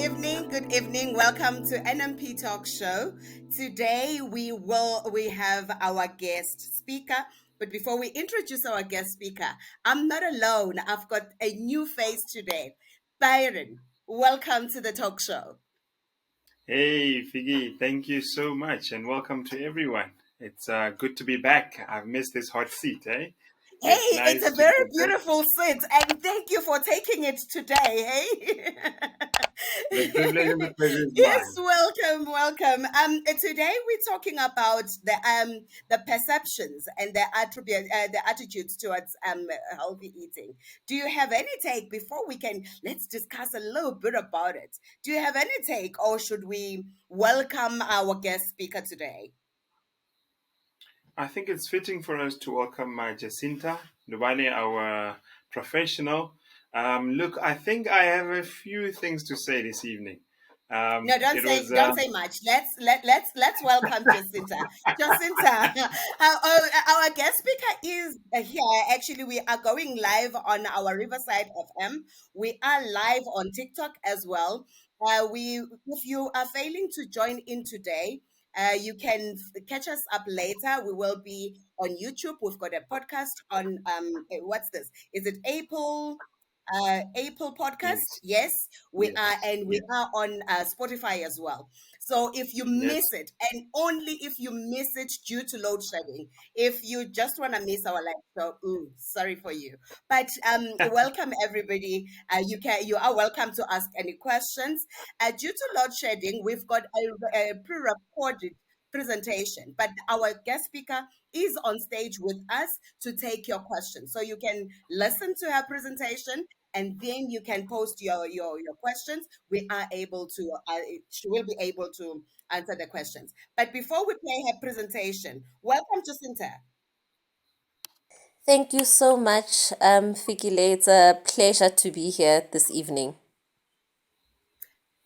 evening. Good evening. Welcome to NMP Talk Show. Today we have our guest speaker. But before we introduce our guest speaker, I'm not alone. I've got a new face today. Byron, welcome to the talk show. Hey, Figgy, thank you so much and welcome to everyone. It's good to be back. I've missed this hot seat, eh? Hey, It's it's a nice to very get back. beautiful sit, and thank you for taking it today. Hey. The privilege and the pleasure is Yes, mine. welcome. Today we're talking about the perceptions and the attitudes towards healthy eating. Do you have any take before we can let's discuss a little bit about it? Do you have any take, or should we welcome our guest speaker today? I think it's fitting for us to welcome Jacinta Ndubane, our professional. Look, I think I have a few things to say this evening. No, don't It say was don't say much. Let's welcome Jacinta. Jacinta, our guest speaker is here. Actually, we are going live on our Riverside FM. We are live on TikTok as well. If you are failing to join in today, you can catch us up later. We will be on YouTube. We've got a podcast on what's this? Is it Apple Podcast? yes, Yes, we are, yes, and we yes. are on Spotify as well. So if you miss Let's it, and only if you miss it due to load shedding, if you just want to miss our live show, sorry for you. But welcome everybody. You are welcome to ask any questions. Due to load shedding, we've got a pre-recorded presentation, but our guest speaker is on stage with us to take your questions. So you can listen to her presentation and then you can post your questions. We are able to she will be able to answer the questions. But before we play her presentation, welcome Jacinta. Thank you so much, Fikile. It's a pleasure to be here this evening.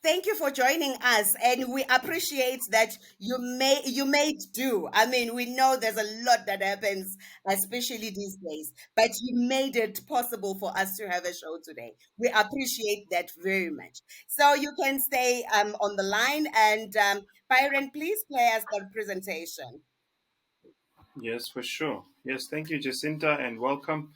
Thank you for joining us, and we appreciate that you made do. I mean, we know there's a lot that happens, especially these days, but you made it possible for us to have a show today. We appreciate that very much. So you can stay on the line, and Byron, please play us the presentation. Yes, for sure. Yes, thank you, Jacinta, and welcome.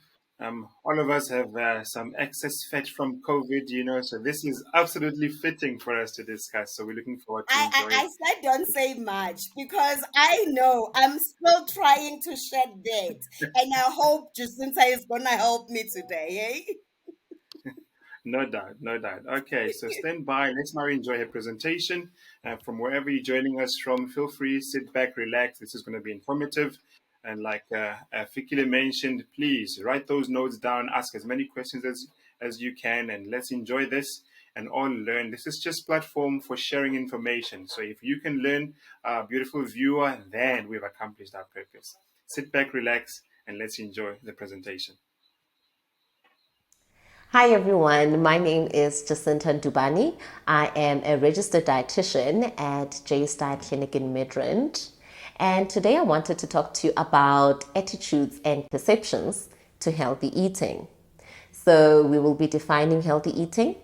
All of us have some excess fat from COVID, so this is absolutely fitting for us to discuss. So we're looking forward to enjoy I said don't say much because I know I'm still trying to shed that, and I hope Jacinta is gonna help me today, eh? No doubt, no doubt. Okay, so stand by. Let's now enjoy her presentation. From wherever you're joining us from, feel free, sit back, relax. This is going to be informative. And like Fikile mentioned, please write those notes down, ask as many questions as you can, and let's enjoy this and all learn. This is just platform for sharing information. So if you can learn, beautiful viewer, then we've accomplished our purpose. Sit back, relax, and let's enjoy the presentation. Hi everyone, my name is Jacinta Ndubane. I am a registered dietitian at J's Diet Clinic in Midrand. And today I wanted to talk to you about attitudes and perceptions to healthy eating. So we will be defining healthy eating,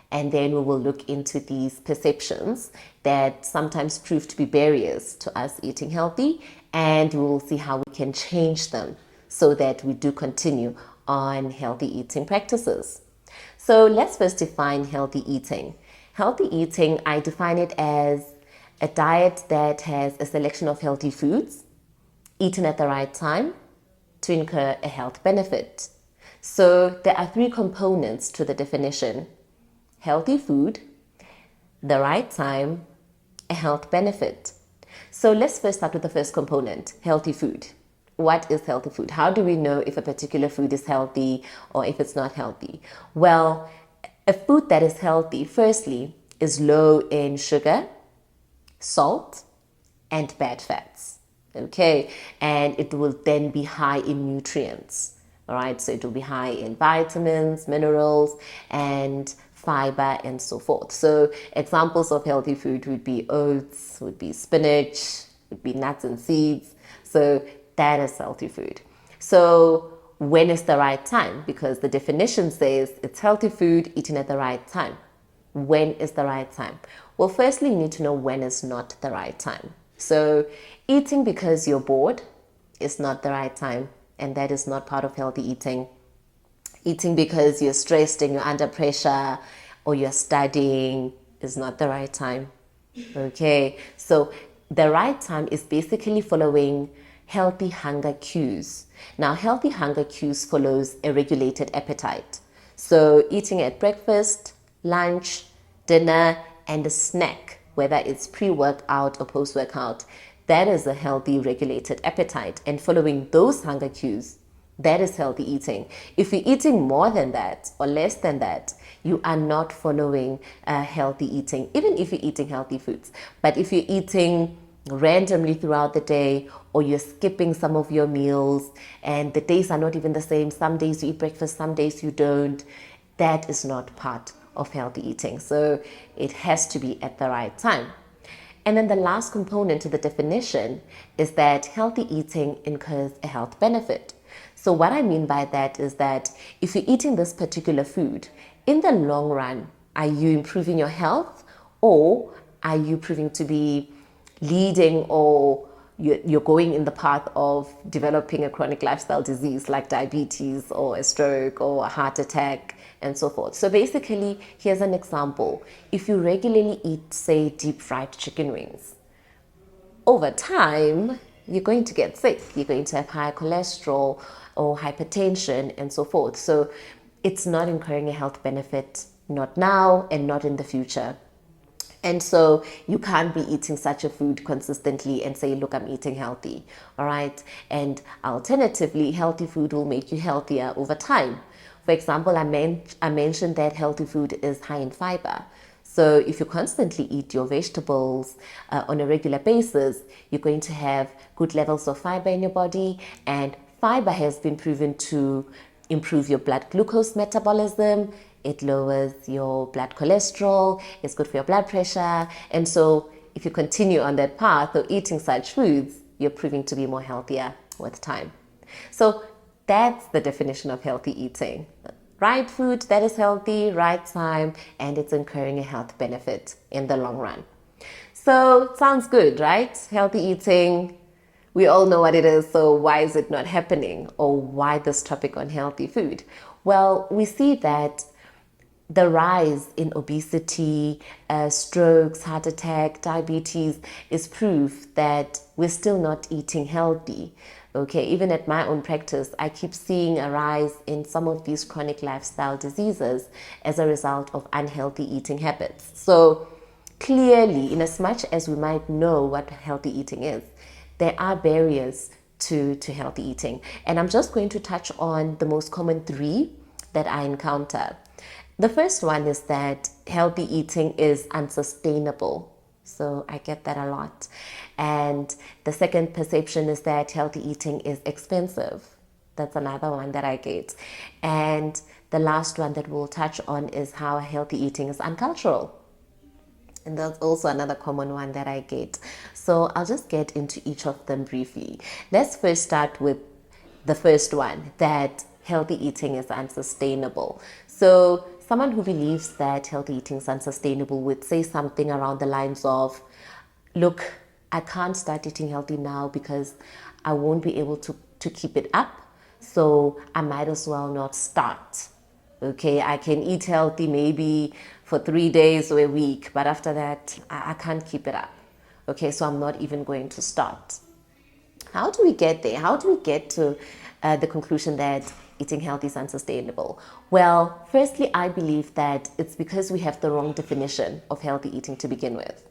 and then we will look into these perceptions that sometimes prove to be barriers to us eating healthy, and we will see how we can change them so that we do continue on healthy eating practices. So let's first define healthy eating. Healthy eating, I define it as a diet that has a selection of healthy foods eaten at the right time to incur a health benefit. So there are three components to the definition: healthy food, the right time, a health benefit. So let's first start with the first component, healthy food. What is healthy food? How do we know if a particular food is healthy or if it's not healthy? Well, a food that is healthy, firstly, is low in sugar, salt, and bad fats. Okay, and it will then be high in nutrients. All right, so it will be high in vitamins, minerals, and fiber, and so forth. So examples of healthy food would be oats, would be spinach, would be nuts and seeds. So that is healthy food. So when is the right time? Because the definition says it's healthy food eaten at the right time. When is the right time? Well, firstly, you need to know when is not the right time. So, eating because you're bored is not the right time, and that is not part of healthy eating. Eating because you're stressed and you're under pressure or you're studying is not the right time. Okay, so the right time is basically following healthy hunger cues. Now, healthy hunger cues follows a regulated appetite. So, eating at breakfast, lunch, dinner, and a snack, whether it's pre-workout or post-workout, that is a healthy regulated appetite. And following those hunger cues, that is healthy eating. If you're eating more than that or less than that, you are not following healthy eating, even if you're eating healthy foods. But if you're eating randomly throughout the day, or you're skipping some of your meals and the days are not even the same, some days you eat breakfast, some days you don't, that is not part of healthy eating. So it has to be at the right time. And then the last component to the definition is that healthy eating incurs a health benefit. So what I mean by that is that if you're eating this particular food, in the long run, are you improving your health, or are you proving to be leading, or you're going in the path of developing a chronic lifestyle disease like diabetes or a stroke or a heart attack and so forth. So basically, here's an example. If you regularly eat, say, deep fried chicken wings, over time, you're going to get sick. You're going to have higher cholesterol or hypertension and so forth. So it's not incurring a health benefit, not now and not in the future. And so you can't be eating such a food consistently and say, look, I'm eating healthy. All right. And alternatively, healthy food will make you healthier over time. For example, I mentioned that healthy food is high in fiber. So if you constantly eat your vegetables on a regular basis, you're going to have good levels of fiber in your body. And fiber has been proven to improve your blood glucose metabolism. It lowers your blood cholesterol. It's good for your blood pressure. And so if you continue on that path of eating such foods, you're proving to be more healthier with time. So that's the definition of healthy eating. Right food that is healthy, right time, and it's incurring a health benefit in the long run. So sounds good, right? Healthy eating, we all know what it is, so why is it not happening? Or why this topic on healthy food? Well, we see that the rise in obesity, strokes, heart attack, diabetes is proof that we're still not eating healthy. Okay, even at my own practice, I keep seeing a rise in some of these chronic lifestyle diseases as a result of unhealthy eating habits. So clearly, in as much as we might know what healthy eating is, there are barriers to healthy eating. And I'm just going to touch on the most common three that I encounter. The first one is that healthy eating is unsustainable. So I get that a lot. And the second perception is that healthy eating is expensive. That's another one that I get. And the last one that we'll touch on is how healthy eating is uncultural. And that's also another common one that I get. So I'll just get into each of them briefly. Let's first start with the first one, that healthy eating is unsustainable. So someone who believes that healthy eating is unsustainable would say something around the lines of, look, I can't start eating healthy now because I won't be able to keep it up. So I might as well not start. Okay, I can eat healthy maybe for 3 days or a week, but after that, I can't keep it up. Okay, so I'm not even going to start. How do we get there? How do we get to the conclusion that eating healthy is unsustainable? Well, firstly, I believe that it's because we have the wrong definition of healthy eating to begin with.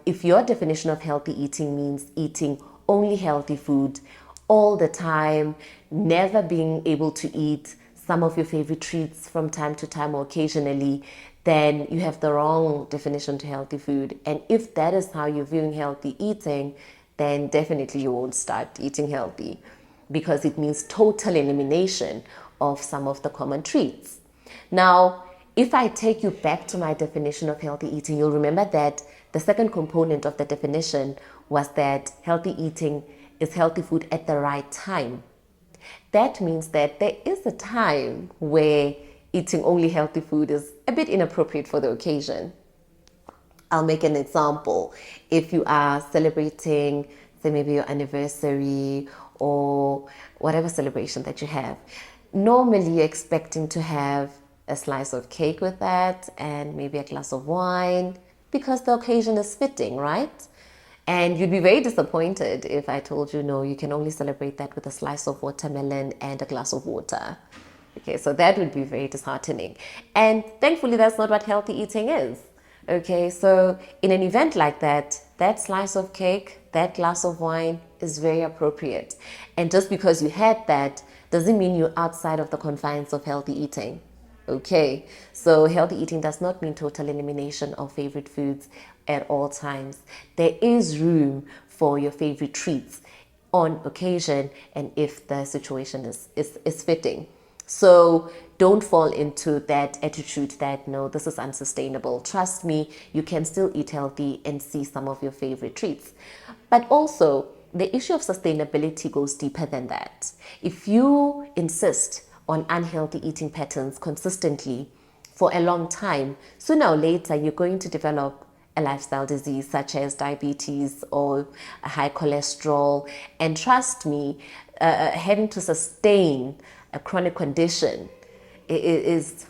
If your definition of healthy eating means eating only healthy food all the time, never being able to eat some of your favorite treats from time to time or occasionally, then you have the wrong definition to healthy food. And if that is how you're viewing healthy eating, then definitely you won't start eating healthy, because it means total elimination of some of the common treats. Now, if I take you back to my definition of healthy eating, you'll remember that the second component of the definition was that healthy eating is healthy food at the right time. That means that there is a time where eating only healthy food is a bit inappropriate for the occasion. I'll make an example. If you are celebrating, say, maybe your anniversary or whatever celebration that you have, normally you're expecting to have a slice of cake with that and maybe a glass of wine because the occasion is fitting, right? And you'd be very disappointed if I told you, no, you can only celebrate that with a slice of watermelon and a glass of water. Okay, so that would be very disheartening. And thankfully, that's not what healthy eating is. Okay, so in an event like that, that slice of cake, that glass of wine is very appropriate. And just because you had that doesn't mean you're outside of the confines of healthy eating. Okay, so healthy eating does not mean total elimination of favorite foods at all times. There is room for your favorite treats on occasion and if the situation is fitting. So don't fall into that attitude that no, this is unsustainable. Trust me, you can still eat healthy and see some of your favorite treats. But also, the issue of sustainability goes deeper than that. If you insist on unhealthy eating patterns consistently for a long time, sooner or later you're going to develop a lifestyle disease such as diabetes or a high cholesterol. And trust me, having to sustain a chronic condition is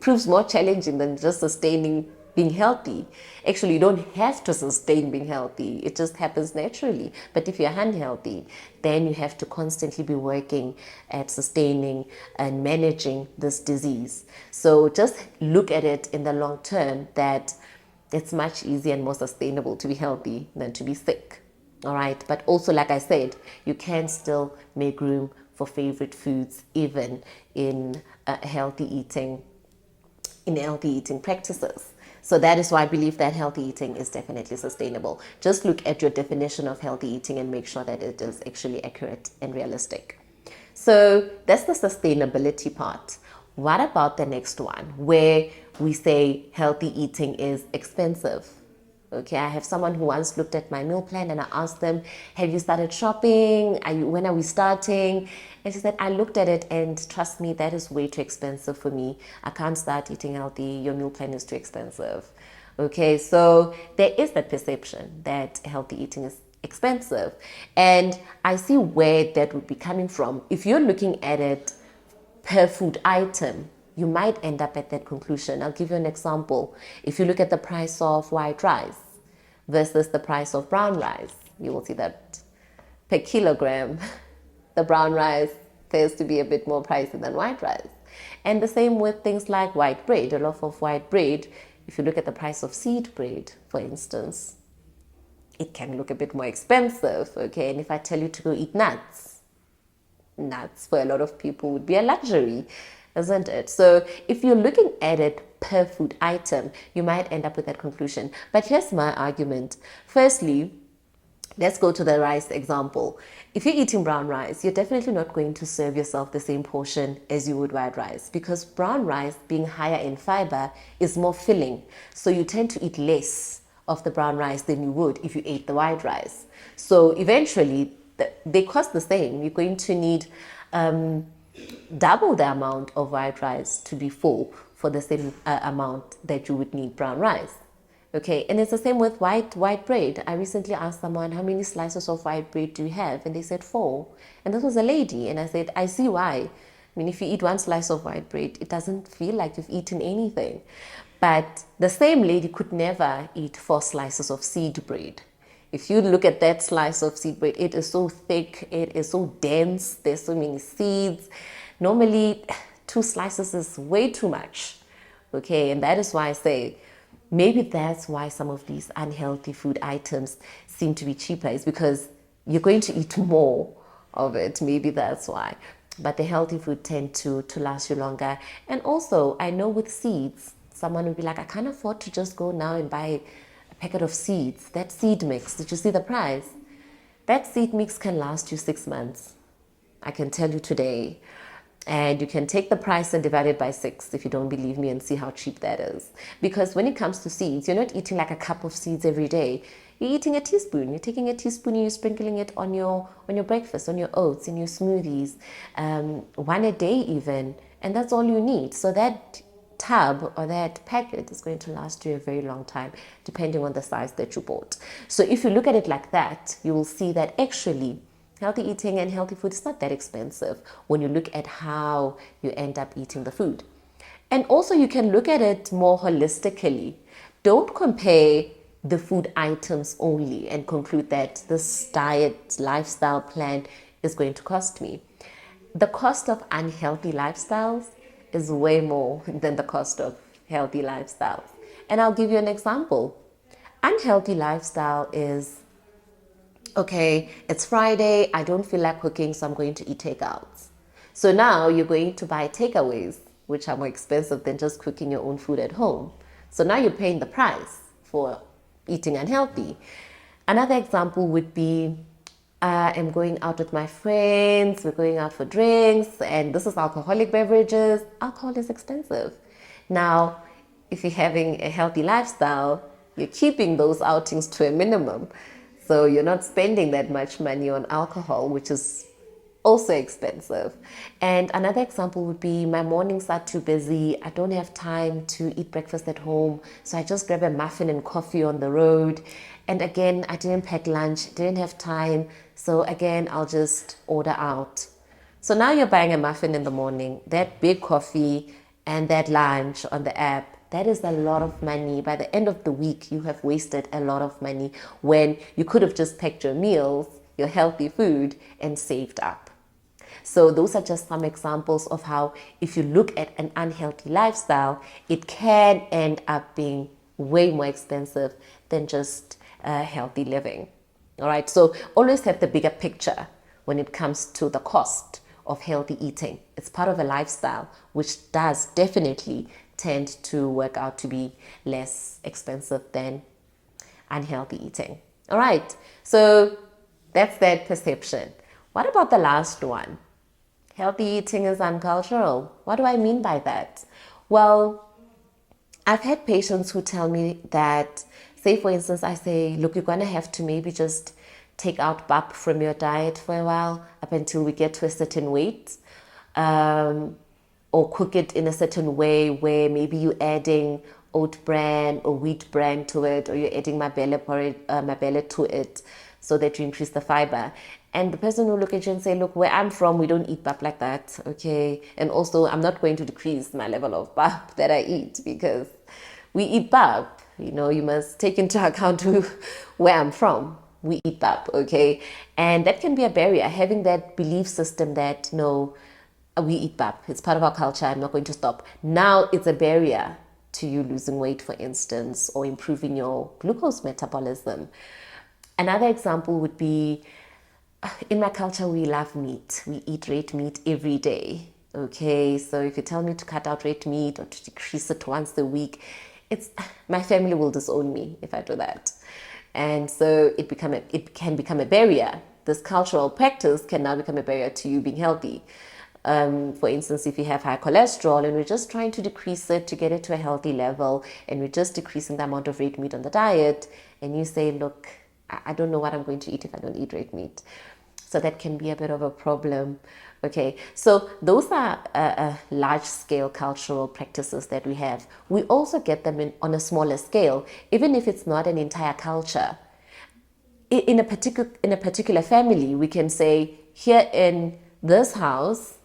proves more challenging than just sustaining being healthy. Actually, you don't have to sustain being healthy. It just happens naturally. But if you're unhealthy, then you have to constantly be working at sustaining and managing this disease. So just look at it in the long term that it's much easier and more sustainable to be healthy than to be sick. All right. But also, like I said, you can still make room for favorite foods even in healthy eating practices. So that is why I believe that healthy eating is definitely sustainable. Just look at your definition of healthy eating and make sure that it is actually accurate and realistic. So that's the sustainability part. What about the next one where we say healthy eating is expensive? Okay, I have someone who once looked at my meal plan and I asked them, have you started shopping? When are we starting? And she said, I looked at it and trust me, that is way too expensive for me. I can't start eating healthy. Your meal plan is too expensive. Okay, so there is that perception that healthy eating is expensive. And I see where that would be coming from. If you're looking at it per food item, you might end up at that conclusion. I'll give you an example. If you look at the price of white rice versus the price of brown rice, you will see that per kilogram, the brown rice appears to be a bit more pricey than white rice. And the same with things like white bread. A loaf of white bread, if you look at the price of seed bread, for instance, it can look a bit more expensive, okay? And if I tell you to go eat nuts for a lot of people would be a luxury, isn't it? So if you're looking at it per food item, you might end up with that conclusion. But here's my argument. Firstly, let's go to the rice example. If you're eating brown rice, you're definitely not going to serve yourself the same portion as you would white rice because brown rice, being higher in fiber, is more filling. So you tend to eat less of the brown rice than you would if you ate the white rice. So eventually, they cost the same. You're going to need double the amount of white rice to be full for the same amount that you would need brown rice. Okay, and it's the same with white bread. I recently asked someone, how many slices of white bread do you have? And they said 4. And this was a lady. And I said, I see why. I mean, if you eat one slice of white bread, it doesn't feel like you've eaten anything. But the same lady could never eat 4 slices of seed bread. If you look at that slice of seed bread, it is so thick, it is so dense, there's so many seeds. Normally, 2 slices is way too much. Okay, and that is why I say, maybe that's why some of these unhealthy food items seem to be cheaper, is because you're going to eat more of it. Maybe that's why. But the healthy food tend to last you longer. And also, I know with seeds, someone will be like, I can't afford to just go now and buy a packet of seeds. That seed mix, did you see the price? That seed mix can last you 6 months. I can tell you today. And you can take the price and divide it by 6 if you don't believe me and see how cheap that is. Because when it comes to seeds, you're not eating like a cup of seeds every day. You're eating a teaspoon. You're taking a teaspoon and you're sprinkling it on your breakfast, on your oats, in your smoothies, one a day even. And that's all you need. So that tub or that packet is going to last you a very long time, depending on the size that you bought. So if you look at it like that, you will see that actually healthy eating and healthy food is not that expensive when you look at how you end up eating the food. And also, you can look at it more holistically. Don't compare the food items only and conclude that this diet lifestyle plan is going to cost me. The cost of unhealthy lifestyles is way more than the cost of healthy lifestyles. And I'll give you an example. Unhealthy lifestyle is, okay, it's Friday, I don't feel like cooking, so I'm going to eat takeouts. So now you're going to buy takeaways, which are more expensive than just cooking your own food at home. So now you're paying the price for eating unhealthy. Another example would be I am going out with my friends, we're going out for drinks, and this is alcoholic beverages. Alcohol is expensive. Now, if you're having a healthy lifestyle, you're keeping those outings to a minimum. So you're not spending that much money on alcohol, which is also expensive. And another example would be my mornings are too busy. I don't have time to eat breakfast at home. So I just grab a muffin and coffee on the road. And again, I didn't pack lunch, didn't have time. So again, I'll just order out. So now you're buying a muffin in the morning, that big coffee, and that lunch on the app. That is a lot of money. By the end of the week, you have wasted a lot of money when you could have just packed your meals, your healthy food, and saved up. So those are just some examples of how if you look at an unhealthy lifestyle, it can end up being way more expensive than just healthy living. All right, so always have the bigger picture when it comes to the cost of healthy eating. It's part of a lifestyle, which does definitely tend to work out to be less expensive than unhealthy eating. All right, so that's that perception. What about the last one? Healthy eating is uncultural. What do I mean by that? Well, I've had patients who tell me that, say for instance, I say, look, you're going to have to maybe just take out pap from your diet for a while up until we get to a certain weight, or cook it in a certain way where maybe you're adding oat bran or wheat bran to it, or you're adding mabele to it so that you increase the fiber. And the person will look at you and say, look, where I'm from, we don't eat pap like that, okay? And also, I'm not going to decrease my level of pap that I eat because we eat pap. You know, you must take into account where I'm from. We eat pap, okay? And that can be a barrier, having that belief system that, no, we eat pap. It's part of our culture. I'm not going to stop. Now it's a barrier to you losing weight, for instance, or improving your glucose metabolism. Another example would be, in my culture, we love meat. We eat red meat every day. Okay, so if you tell me to cut out red meat or to decrease it once a week, my family will disown me if I do that. And so it can become a barrier. This cultural practice can now become a barrier to you being healthy. For instance, if you have high cholesterol and we're just trying to decrease it to get it to a healthy level, and we're just decreasing the amount of red meat on the diet, and you say, look, I don't know what I'm going to eat if I don't eat red meat. So that can be a bit of a problem. Okay, so those are large-scale cultural practices that we have. We also get them on a smaller scale, even if it's not an entire culture. In a particular family, we can say, here in this house,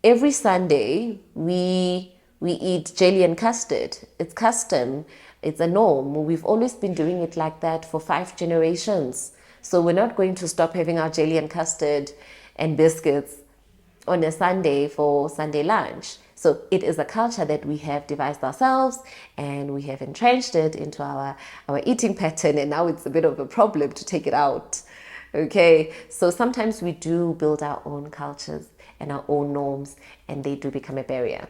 every Sunday we eat jelly and custard. It's custom. It's a norm. We've always been doing it like that for 5 generations. So we're not going to stop having our jelly and custard and biscuits on a Sunday for Sunday lunch. So it is a culture that we have devised ourselves, and we have entrenched it into our eating pattern, and now it's a bit of a problem to take it out. Okay, so sometimes we do build our own cultures and our own norms, and they do become a barrier.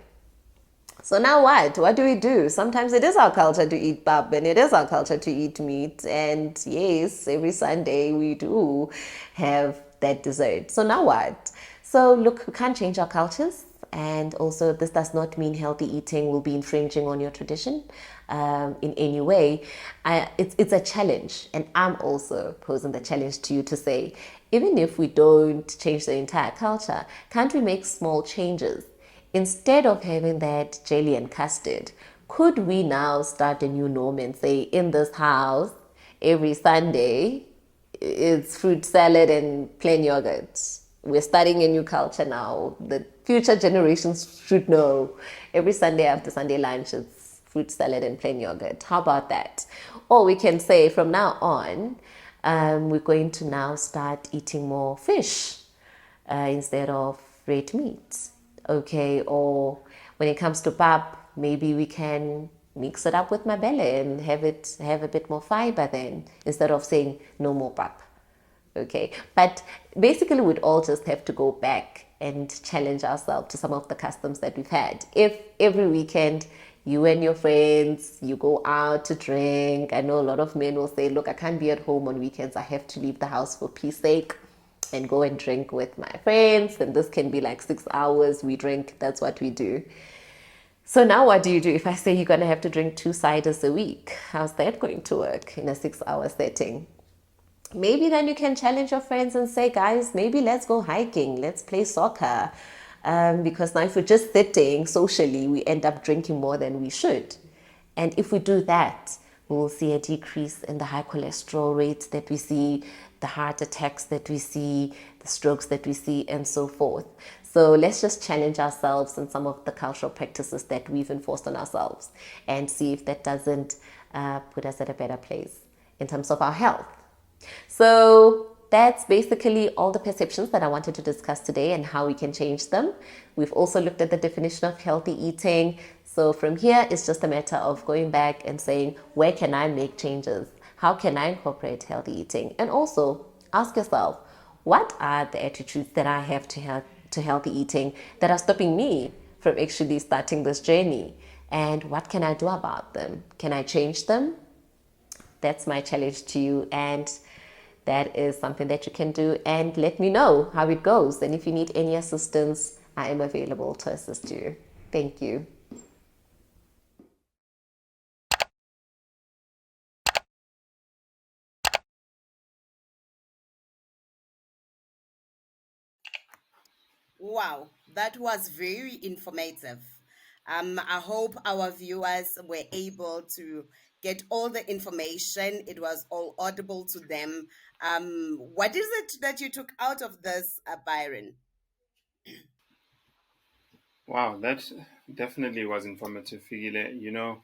So now what? What do we do? Sometimes it is our culture to eat pap, and it is our culture to eat meat. And yes, every Sunday we do have that dessert. So now what? So look, we can't change our cultures. And also, this does not mean healthy eating will be infringing on your tradition in any way. It's a challenge. And I'm also posing the challenge to you to say, even if we don't change the entire culture, can't we make small changes instead of having that jelly and custard, could we now start a new norm and say, in this house, every Sunday, it's fruit salad and plain yogurt? We're starting a new culture now. The future generations should know every Sunday after Sunday lunch, it's fruit salad and plain yogurt. How about that? Or we can say from now on, we're going to now start eating more fish instead of red meat. Okay, or when it comes to pap, maybe we can mix it up with mabele and have a bit more fiber then instead of saying no more pap. Okay, but basically we'd all just have to go back and challenge ourselves to some of the customs that we've had. If every weekend you and your friends you go out to drink, I know a lot of men will say, look, I can't be at home on weekends, I have to leave the house for peace sake and go and drink with my friends, and this can be like 6 hours we drink, that's what we do. So now what do you do if I say you're going to have to drink 2 ciders a week? How's that going to work in a 6 hour setting? Maybe then you can challenge your friends and say, guys, maybe let's go hiking, let's play soccer. Because now if we're just sitting socially, we end up drinking more than we should. And if we do that, we will see a decrease in the high cholesterol rates that we see, the heart attacks that we see, the strokes that we see, and so forth. So let's just challenge ourselves in some of the cultural practices that we've enforced on ourselves and see if that doesn't put us at a better place in terms of our health. So that's basically all the perceptions that I wanted to discuss today and how we can change them. We've also looked at the definition of healthy eating. So from here, it's just a matter of going back and saying, where can I make changes? How can I incorporate healthy eating? And also ask yourself, what are the attitudes that I have to healthy eating that are stopping me from actually starting this journey? And what can I do about them? Can I change them? That's my challenge to you, and that is something that you can do, and let me know how it goes, and if you need any assistance, I am available to assist you. Thank you. Wow, that was very informative. I hope our viewers were able to get all the information. It was all audible to them. What is it that you took out of this, Byron? Wow, that definitely was informative, Figile.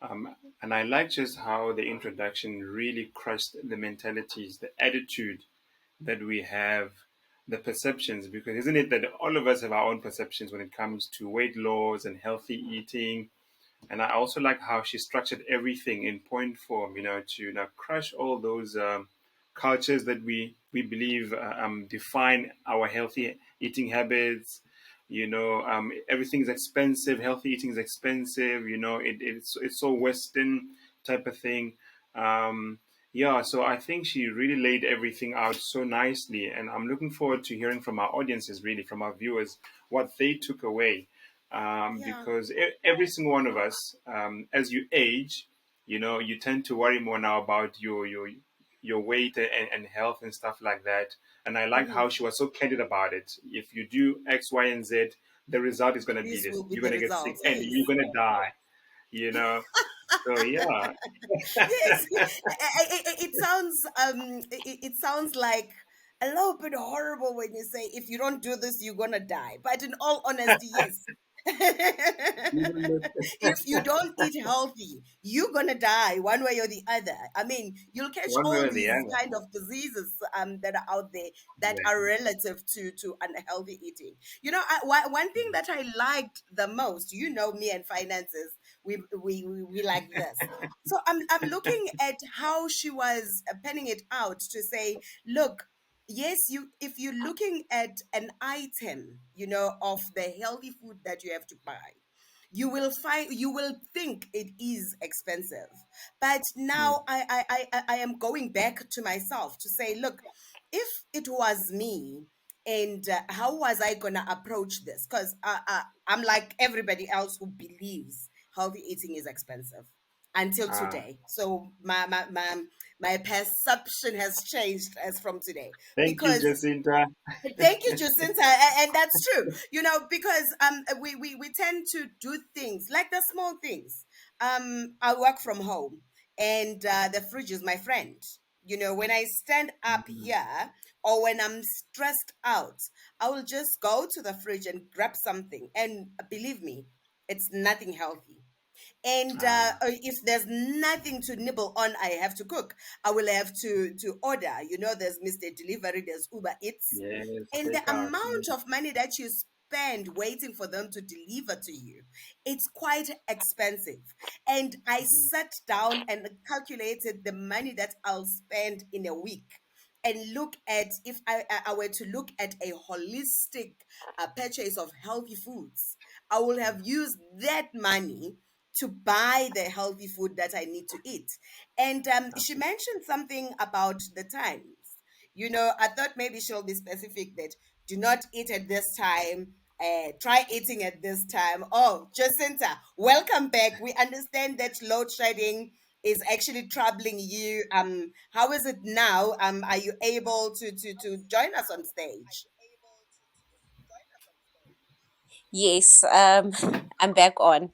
And I like just how the introduction really crushed the mentalities, the attitude that we have, the perceptions, because isn't it that all of us have our own perceptions when it comes to weight loss and healthy eating? And I also like how she structured everything in point form, to crush all those cultures that we believe define our healthy eating habits. Everything's expensive. Healthy eating is expensive. It's so Western type of thing. Yeah, so I think she really laid everything out so nicely, and I'm looking forward to hearing from our audiences, really from our viewers, what they took away, Yeah. because every single one of us, as you age, you tend to worry more now about your weight and health and stuff like that. And I like how Mhm. she was so candid about it. If you do X, Y, and Z, the result is going to be This this. will be You're the going to get sick result. and you're Yes. going to die. You know. So yeah, Yes. It sounds it sounds like a little bit horrible when you say if you don't do this you're gonna die. But in all honesty, yes. If you don't eat healthy, you're gonna die one way or the other. I mean, you'll catch one way all or the these other. kind of diseases that are out there that are Exactly. relative to unhealthy eating. One thing that I liked the most, me and finances, we like this. So I'm looking at how she was penning it out to say, look, yes, you if you're looking at an item, of the healthy food that you have to buy, you will think it is expensive. But Mm. now I am going back to myself to say, look, if it was me, and how was I gonna approach this? Because I'm like everybody else who believes healthy eating is expensive. until Ah, today. So my perception has changed as from today thank you, because Jacinta. thank you, Jacinta, and that's true. Because we tend to do things like the small things. I work from home, and the fridge is my friend. When I stand up Mm, here or when I'm stressed out, I will just go to the fridge and grab something, and believe me, it's nothing healthy. And ah, if there's nothing to nibble on, I have to cook. I will have to order. There's Mr. Delivery, there's Uber Eats, yes, and the take out. Mm, amount of money that you spend waiting for them to deliver to you, it's quite expensive. And I mm, sat down and calculated the money that I'll spend in a week, and look at, if I were to look at a holistic purchase of healthy foods, I will have used that money to buy the healthy food that I need to eat. And she absolutely. mentioned something about the times. I thought maybe she'll be specific that do not eat at this time. Try eating at this time. Oh, Jacinta, welcome back. We understand that load shedding is actually troubling you. How is it now? Are you able to join us on stage? Yes, I'm back on.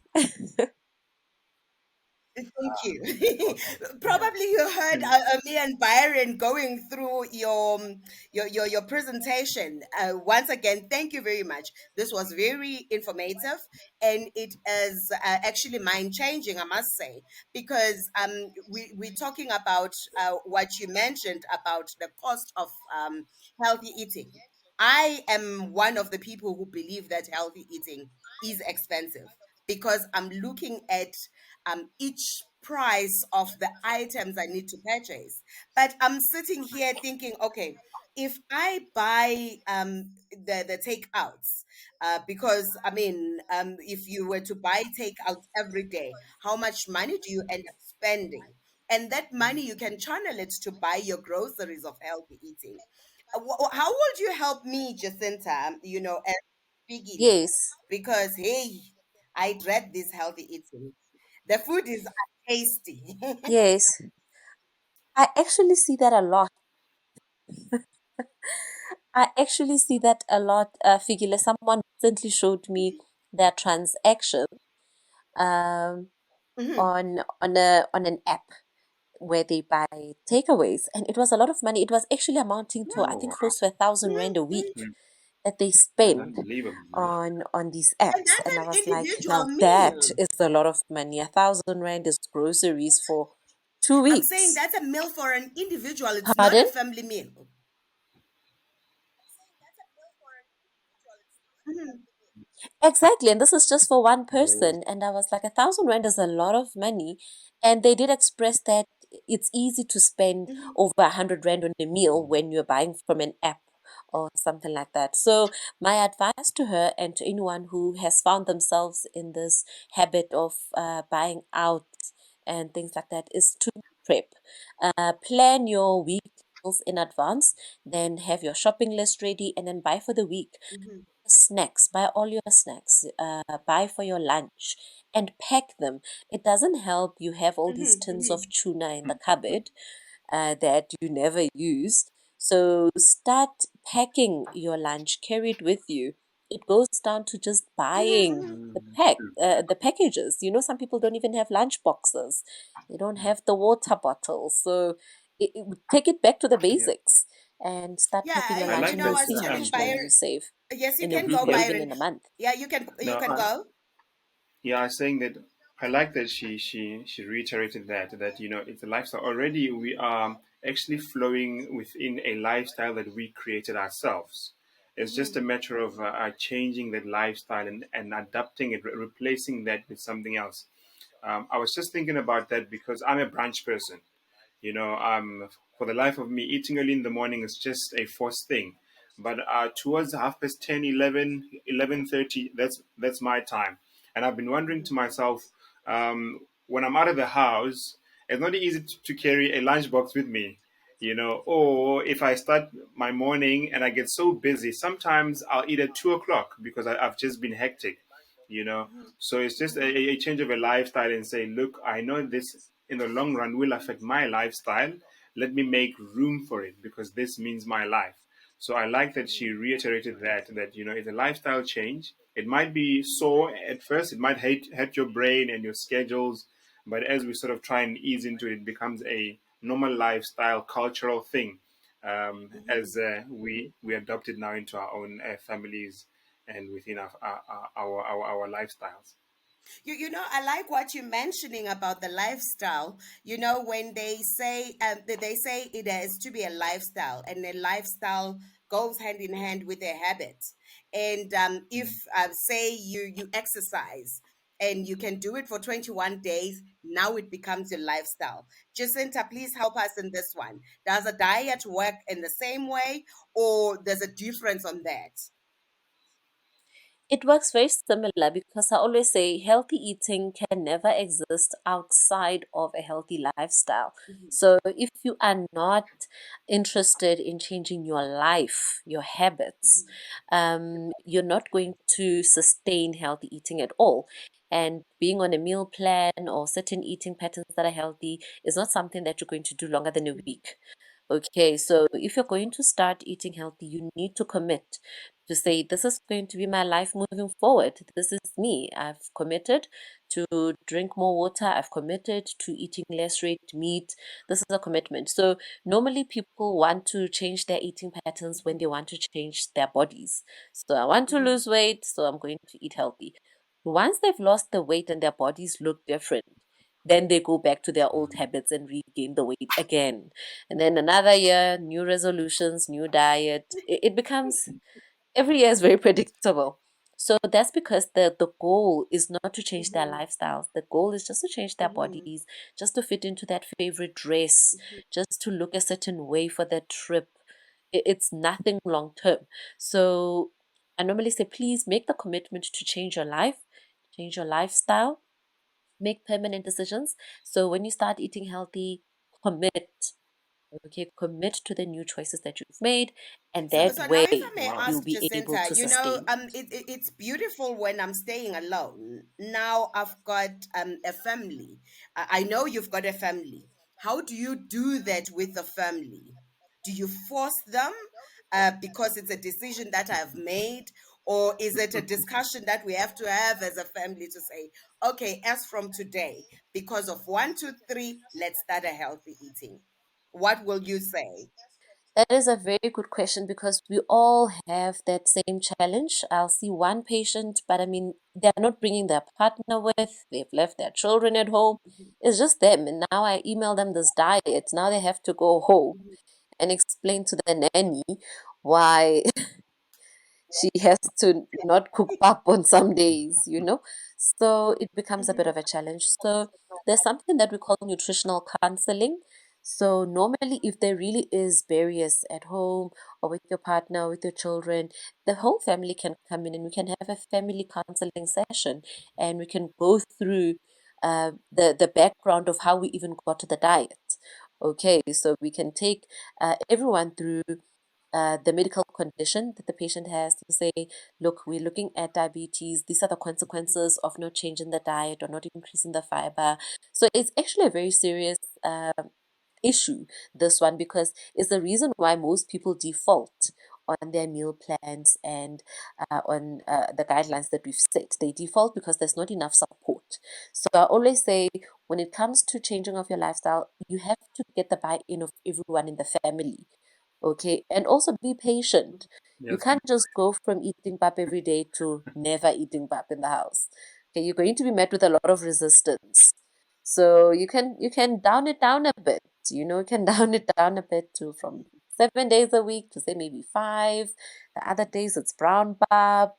Thank you. Awesome. Yeah. Probably you heard Mm, me and Byron going through your presentation. Once again, thank you very much. This was very informative, and it is actually mind changing, I must say, because we're talking about what you mentioned about the cost of healthy eating. I am one of the people who believe that healthy eating is expensive because I'm looking at each price of the items I need to purchase. But I'm sitting here thinking, okay, if I buy the takeouts, because I mean, if you were to buy takeouts every day, how much money do you end up spending? And that money you can channel it to buy your groceries of healthy eating. How would you help me, Jacinta? As beginner, Yes, because hey, I dread this healthy eating. The food is tasty. yes. I actually see that a lot. I actually see that a lot, Figile. Someone recently showed me their transaction um, Mhm. on an app where they buy takeaways, and it was a lot of money. It was actually amounting to, I oh, think, wow. close to 1,000 rand a Mhm. week Mm, that they that's spend unbelievable. on these And apps. that's And I an was like, individual now that meal. is a lot of money. 1,000 rand is groceries for two I'm saying weeks. that's a meal for an individual. It's not a Pardon? family meal. Mhm. Exactly, and this is just for one Yes. person. And I was like, 1,000 rand is a lot of money. And they did express that it's easy to spend Mhm. over 100 rand on a meal when you're buying from an app or something like that. So my advice to her and to anyone who has found themselves in this habit of buying out and things like that is to prep. Plan your week meals in advance, then have your shopping list ready, and then buy for the week. Mhm. Snacks, buy all your snacks, buy for your lunch and pack them. It doesn't help you have all these Mhm. tins of Mhm. tuna in the cupboard that you never use. So start packing your lunch, carry it with you. It goes down to just buying Mhm. Mm, true. the packages. Some people don't even have lunch boxes. They don't Mm, have the water bottles. So take it back to the yeah. basics and start Yeah, packing your I lunch like and I you'll that. was see how telling much money Byron. you save Yes, you in a can week go, or Yeah. even Byron. in a month. Yeah, you No, can go. yeah, I was saying that I like that she reiterated that it's a lifestyle. Already we are actually flowing within a lifestyle that we created ourselves. It's just Mhm. a matter of changing that lifestyle and adapting it, replacing that with something else. I was just thinking about that because I'm a brunch person. For the life of me, eating early in the morning is just a forced thing. But towards half past 10, 11, 11:30, that's my time. And I've been wondering to myself, when I'm out of the house, it's not easy to carry a lunchbox with me, or if I start my morning and I get so busy, sometimes I'll eat at 2 o'clock because I've just been hectic. you know. Mhm. So it's just Mhm. a change of a lifestyle and say, look, I know this in the long run will affect my lifestyle. Let me make room for it because this means my life. So I like that she reiterated that it's a lifestyle change. It might be sore at first, it might hurt your brain and your schedules, but as we sort of try and ease into it, it becomes a normal lifestyle cultural thing, Mhm. as we adopt it now into our own families and within our lifestyles. You know, I like what you're mentioning about the lifestyle. You know, when they say it has to be a lifestyle, and a lifestyle goes hand in hand with a habit. And if say you exercise and you can do it for 21 days, now it becomes your lifestyle. Jacinta, please help us in this one. Does a diet work in the same way, or there's a difference on that? It works very similar because I always say healthy eating can never exist outside of a healthy lifestyle. Mhm. So if you are not interested in changing your life, your habits, Mhm. you're not going to sustain healthy eating at all. And being on a meal plan or certain eating patterns that are healthy is not something that you're going to do longer than a Mhm. week. Okay, so if you're going to start eating healthy, you need to commit to say, this is going to be my life moving forward. This is me. I've committed to drink more water. I've committed to eating less red meat. This is a commitment. So normally people want to change their eating patterns when they want to change their bodies. So I want to Mhm. lose weight, so I'm going to eat healthy. Once they've lost the weight and their bodies look different, then they go back to their old habits and regain the weight again. And then another year, new resolutions, new diet. It becomes every year is very predictable. So that's because the goal is not to change their Mhm. lifestyles. The goal is just to change their Mhm. bodies, just to fit into that favorite dress, Mhm. just to look a certain way for that trip. It's nothing long term. So I normally say, please make the commitment to change your life, change your lifestyle, make permanent decisions. So when you start eating healthy, commit. Okay, commit to the new choices that you've made, and So, that so now, way if I may Wow. you'll ask be able Jacinta, to you know, sustain. it's beautiful when I'm staying alone. Now I've got a family. I know you've got a family. How do you do that with the family? Do you force them because it's a decision that I've made, or is it a discussion that we have to have as a family to say, okay, as from today, because of one, two, three, let's start a healthy eating? What will you say? That is a very good question because we all have that same challenge. I'll see one patient, but I mean, they're not bringing their partner with, they've left their children at home. It's just them. And now I email them this diet. Now they have to go home and explain to the nanny why she has to not cook up on some days. So it becomes a bit of a challenge. So there's something that we call nutritional counseling. So normally, if there really is barriers at home or with your partner, with your children, the whole family can come in and we can have a family counseling session, and we can go through the background of how we even got to the diet. Okay, so we can take everyone through the medical condition that the patient has, to say, look, we're looking at diabetes. These are the consequences of not changing the diet or not increasing the fiber. So it's actually a very serious issue, this one, because it's the reason why most people default on their meal plans and on the guidelines that we've set. They default because there's not enough support. So I always say, when it comes to changing of your lifestyle, you have to get the buy-in of everyone in the family. Okay, and also be patient. You Yes. can't just go from eating pap every day to never eating pap in the house. Okay, you're going to be met with a lot of resistance. So you can down it down a bit. You can down it down a bit to from 7 days a week to say maybe five. The other days it's brown pap.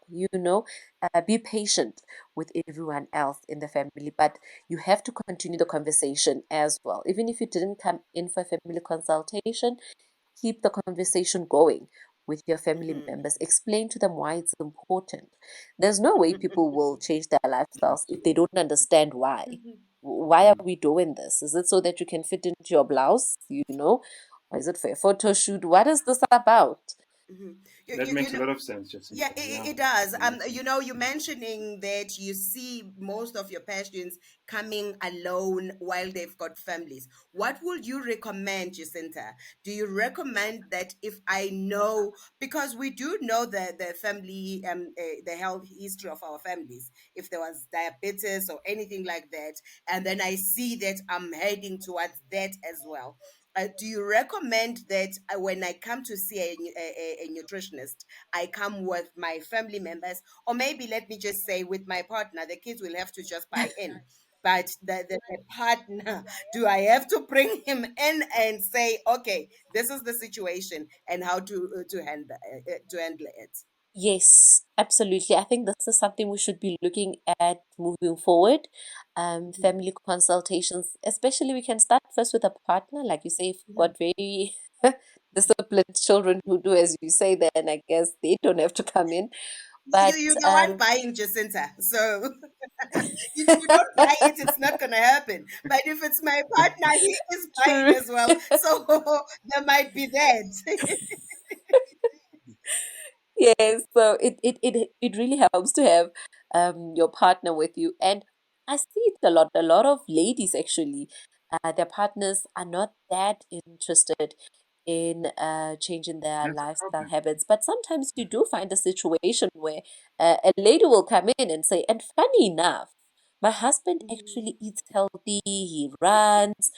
Be patient with everyone else in the family, but you have to continue the conversation as well. Even if you didn't come in for a family consultation, keep the conversation going with your family Mhm. members. Explain to them why it's important. There's no way people will change their lifestyles if they don't understand why. Mhm. Why are we doing this? Is it so that you can fit into your blouse, or is it for a photo shoot? What is this about? Mhm. you, That you, you makes a know, lot of sense, yeah, Jacinta. it, Yeah, it does. that makes You sense. know, you mentioning that you see most of your patients coming alone while they've got families. What would you recommend, Jacinta? Do you recommend that if I know, because we do know the family, the health history of our families, if there was diabetes or anything like that, and then I see that I'm heading towards that as well. Do you recommend that when I come to see a nutritionist, I come with my family members, or maybe let me just say with my partner? The kids will have to just buy in. But the partner, do I have to bring him in and say, okay, this is the situation and how to handle it? Yes, absolutely. I think this is something we should be looking at moving forward. Mhm. Family consultations, especially we can start first with a partner. Like you say, if you've Mhm. got very disciplined children who do as you say, then I guess they don't have to come in. But You're the one buying, Jacinta. So if you don't buy it, it's not going to happen. But if it's my partner, he is buying true. as well. So there might be that. Yes, so it really helps to have your partner with you. And I see it a lot. A lot of ladies actually, their partners are not that interested in changing their That's a lifestyle problem. habits. But sometimes you do find a situation where a lady will come in and say, and funny enough, my husband actually eats healthy, he runs,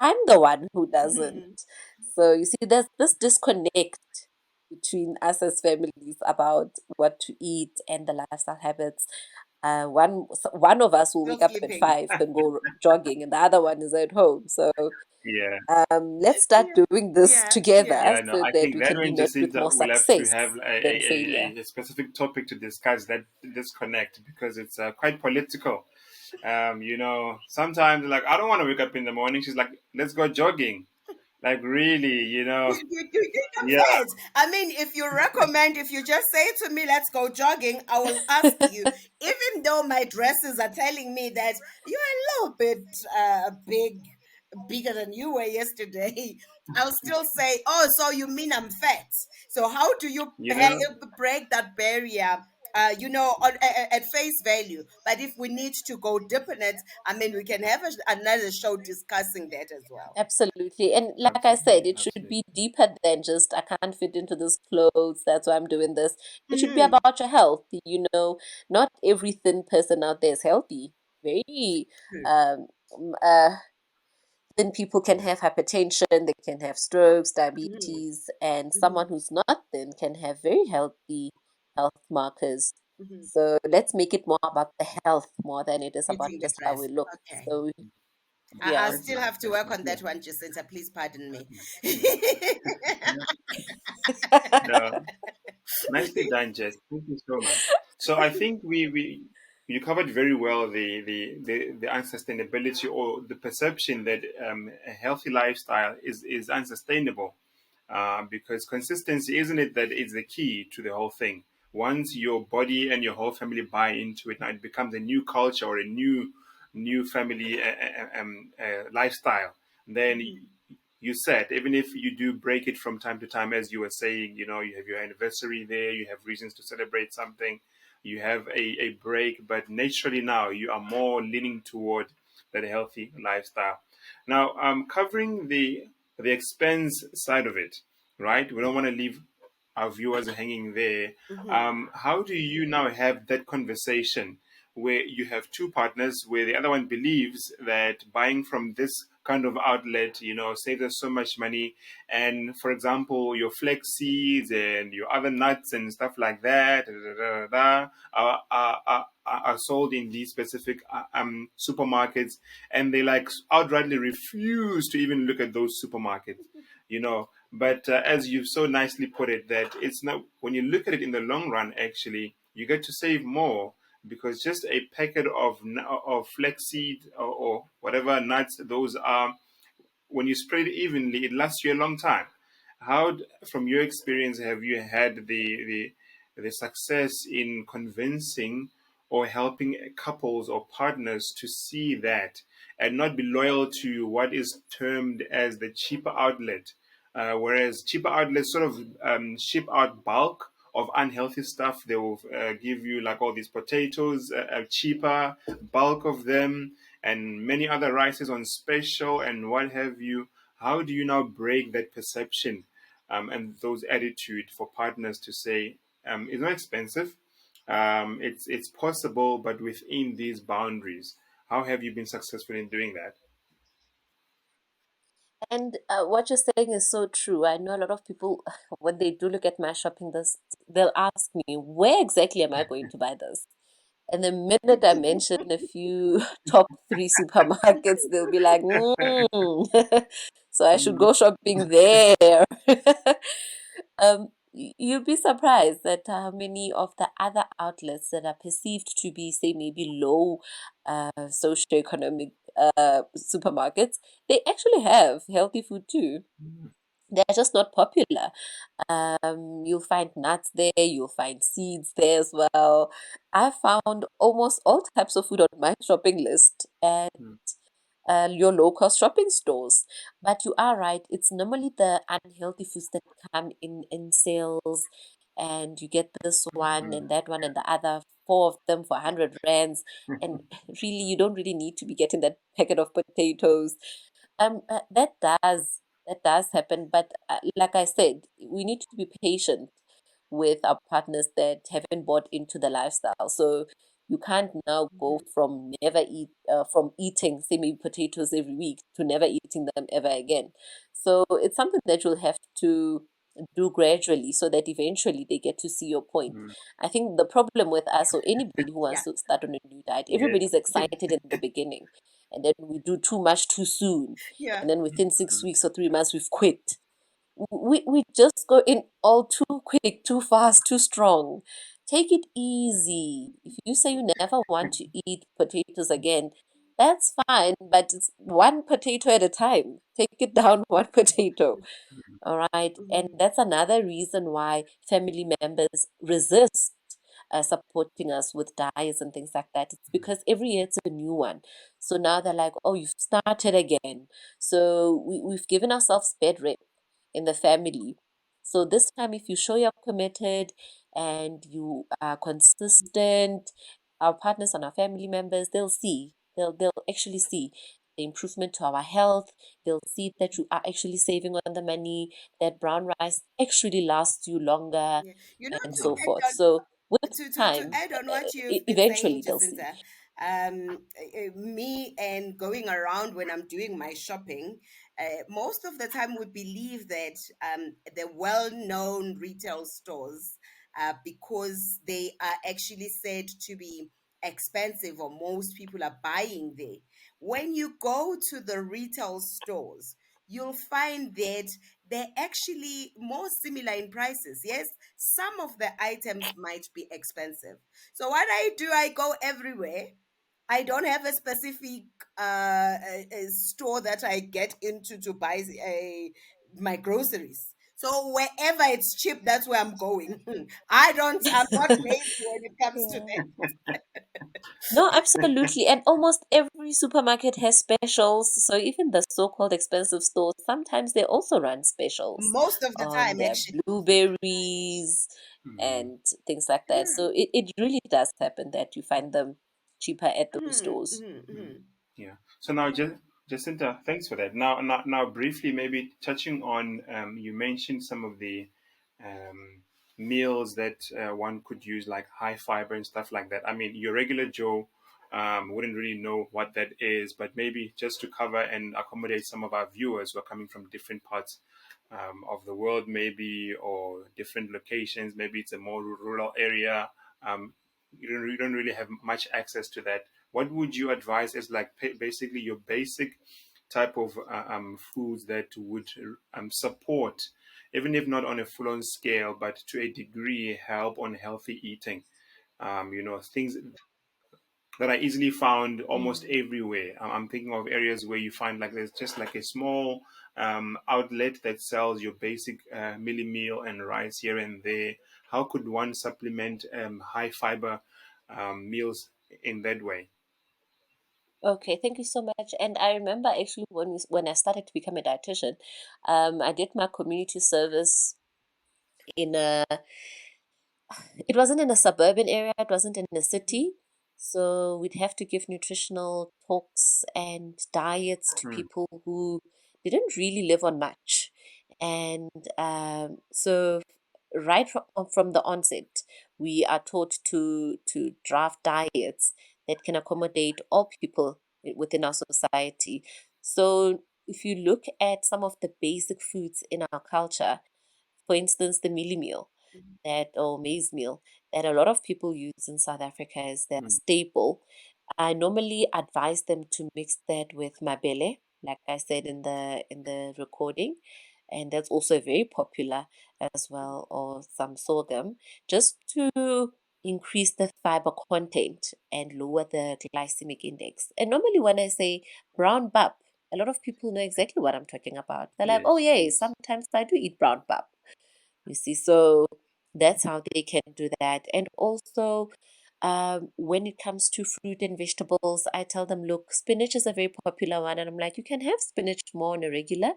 I'm the one who doesn't. Mhm. So you see, there's this disconnect between us as families about what to eat and the lifestyle habits. One of us will Still wake up at sleeping. 5 and go jogging, and the other one is at home. So Yeah. let's start Yeah, doing this yeah, yeah. together Yeah, no, so I that think we that can be one, met with Jacinta, more we'll have to success have than failure. a specific topic to discuss that disconnect because it's quite political. Sometimes like I don't want to wake up in the morning. She's like, "Let's go jogging." Like really, I'm yeah, fed. I mean, if you recommend, if you just say to me, let's go jogging, I will ask you, even though my dresses are telling me that you're a little bit bigger than you were yesterday, I'll still say, oh, so you mean I'm fat? So how do you you know, break that barrier? At face value. But if we need to go deep in it, I mean, we can have another show discussing that as well. Absolutely. And like I said, absolutely, it should absolutely. be deeper than just, I can't fit into this clothes, that's why I'm doing this. It should be Hmm. about your health. Not every thin person out there is healthy. Very um, m- uh, thin people can have hypertension, they can have strokes, Hmm. diabetes, and Hmm. someone who's not thin can have very healthy health markers. Hmm. So let's make it more about the health more than it is about Fitting the just how we dress. look. Okay. So, I yeah. still Definitely, have to work on definitely. that one, Jacinta. Please pardon me. No, nicely done, Jess. Thank you so much. So I think we you covered very well the unsustainability or the perception that a healthy lifestyle is unsustainable because consistency isn't it that is the key to the whole thing. Once your body and your whole family buy into it, now it becomes a new culture or a new family lifestyle. Then Mhm. you said even if you do break it from time to time, as you were saying, you have your anniversary there, you have reasons to celebrate something, you have a break, but naturally now you are more leaning toward that healthy lifestyle. Now, covering the expense side of it, right? We don't want to leave our viewers hanging there. Mhm. How do you now have that conversation where you have two partners where the other one believes that buying from this kind of outlet, saves us so much money, and for example, your flex seeds and your other nuts and stuff like that are sold in these specific supermarkets, and they like outrightly refuse to even look at those supermarkets, but as you've so nicely put it, that it's not, when you look at it in the long run, actually you get to save more because just a packet of flaxseed or whatever nuts those are, when you spread it evenly, it lasts you a long time. From your experience, have you had the success in convincing or helping couples or partners to see that and not be loyal to what is termed as the cheaper outlet? whereas cheaper outlets sort of ship out bulk of unhealthy stuff. They will give you like all these potatoes, cheaper, bulk of them, and many other rices on special and what have you. How do you now break that perception and those attitude for partners to say it's not expensive, it's possible, but within these boundaries? How have you been successful in doing that? And what you're saying is so true. I know a lot of people, when they do look at my shopping list, they'll ask me, where exactly am I going to buy this? And the minute I mention a few top three supermarkets, they'll be like, so I should Mm, go shopping there. You'd be surprised at how many of the other outlets that are perceived to be, say, maybe low socioeconomic supermarkets, they actually have healthy food too. mm, They're just not popular. You'll find nuts there, you'll find seeds there as well. I found almost all types of food on my shopping list at mm, your low cost shopping stores. But you are right, it's normally the unhealthy foods that come in sales, and you get this mm, one and the other, four of them for 100 rands. And really, you don't really need to be getting that packet of potatoes. That does happen, but like I said, we need to be patient with our partners that haven't bought into the lifestyle. So you can't now go from eating say maybe potatoes every week to never eating them ever again. So it's something that you'll have to do gradually so that eventually they get to see your point. mm. I think the problem with us or anybody who wants Yeah. to start on a new diet, Yes. everybody's excited in the beginning, and then we do too much too soon, Yeah. and then within six Mm, weeks or 3 months we've quit. We just go in all too quick, too fast, too strong. Take it easy. If you say you never want to eat potatoes again, that's fine, but it's one potato at a time. Take it down one potato. All right. And Mhm. that's another reason why family members resist supporting us with diets and things like that. It's because every year it's a new one. So now they're like, oh, you've started again. So we've given ourselves bed rep in the family. So this time, if you show you're committed and you are consistent, our partners and our family members, they'll see. They'll actually see the improvement to our health. They'll see that you are actually saving on the money, that brown rice actually lasts you longer, Yeah. and To so mm, forth. add So with to time, add on what you've been saying, eventually they'll see. Jacinta, me and going around when I'm doing my shopping, most of the time we believe that the well-known retail stores, because they are actually said to be expensive or most people are buying there. When you go to the retail stores, you'll find that they're actually more similar in prices. Yes, some of the items might be expensive. So what I do, I go everywhere. I don't have a specific a store that I get into to buy my groceries. So wherever it's cheap, that's where I'm going. I'm not lazy when it comes to Yeah. that. No, absolutely. And almost every supermarket has specials. So even the so-called expensive stores, sometimes they also run specials Most of the on time, their actually. blueberries mm, and things like that. Yeah. So it really does happen that you find them cheaper at those Mhm, stores. mhm, mm. mhm. Yeah. So now, Jacinta, thanks for that. Now, briefly, maybe touching on, you mentioned some of the um, meals that one could use, like high fiber and stuff like that. I mean, your regular Joe wouldn't really know what that is, but maybe just to cover and accommodate some of our viewers who are coming from different parts of the world, maybe, or different locations. Maybe it's a more rural area. Um, you don't really have much access to that. What would you advise as like basically your basic type of foods that would support, even if not on a full-on scale, but to a degree, help on healthy eating? Things that are easily found almost Mm. everywhere. I'm thinking of areas where you find like there's just like a small outlet that sells your basic milli meal and rice here and there. How could one supplement high fiber meals in that way? Okay, thank you so much. And I remember actually when I started to become a dietitian, I did my community service in a it wasn't in a suburban area, it wasn't in a city. So we'd have to give nutritional talks and diets to Mm, people who didn't really live on much. And so right from the onset, we are taught to draft diets that can accommodate all people within our society. So if you look at some of the basic foods in our culture, for instance, the mealie meal that or maize meal that a lot of people use in South Africa as their mm, staple. I normally advise them to mix that with mabele, like I said in the recording, and that's also very popular as well, or some sorghum, just to increase the fiber content and lower the glycemic index. And normally when I say brown bap, a lot of people know exactly what I'm talking about. They're like, oh yes, yeah, yes. sometimes I do eat brown bap. You see, so that's how they can do that. And also, when it comes to fruit and vegetables, I tell them, look, spinach is a very popular one. And I'm like, you can have spinach more on a regular.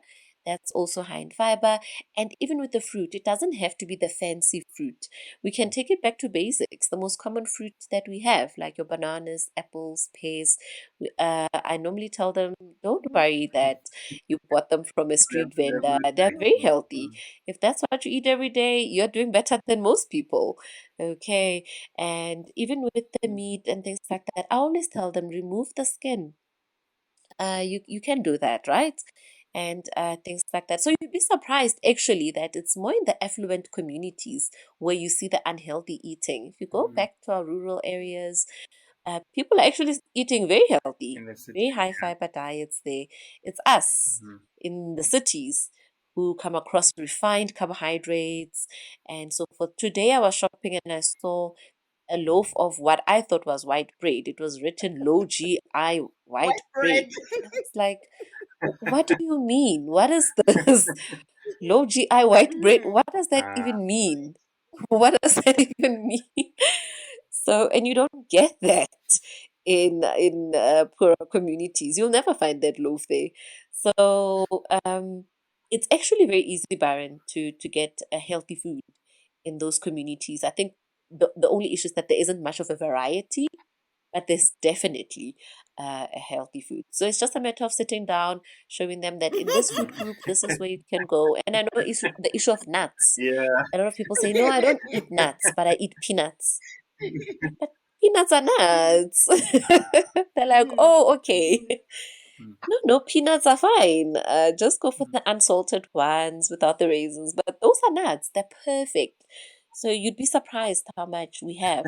That's also high in fiber. And even with the fruit, it doesn't have to be the fancy fruit. We can take it back to basics, the most common fruit that we have, like your bananas, apples, pears. I normally tell them, don't worry that you bought them from a street vendor. They're Everything. very Mm, healthy. mm, If that's what you eat every day, you're doing better than most people. Okay. And even with the meat and things like that, I always tell them remove the skin. You can do that, right? And things like that. So you'd be surprised actually that it's more in the affluent communities where you see the unhealthy eating. If you go mm. back to our rural areas, people are actually eating very healthy, In the city. very high fiber diets there. It's us Mhm. in the cities who come across refined carbohydrates and so forth. Today I was shopping and I saw a loaf of what I thought was white bread. It was written low GI white White bread. bread. And I was like, what do you mean? What is this? Low GI white bread? Mhm. What does that Ah, even mean? What does that even mean? So, and you don't get that in poorer communities. You'll never find that loaf there. So, it's actually very easy, Baron, to get a healthy food in those communities. I think the only issue is that there isn't much of a variety, but there's definitely a healthy food. So it's just a matter of sitting down, showing them that in this food group, this is where you can go. And I know the issue of nuts. yeah. A lot of people say, no, I don't eat nuts, but I eat peanuts. But peanuts are nuts. They're like, Mhm. oh, okay. Mm. No, no, peanuts are fine. Just go for the unsalted ones without the raisins. But those are nuts. They're perfect. So you'd be surprised how much we have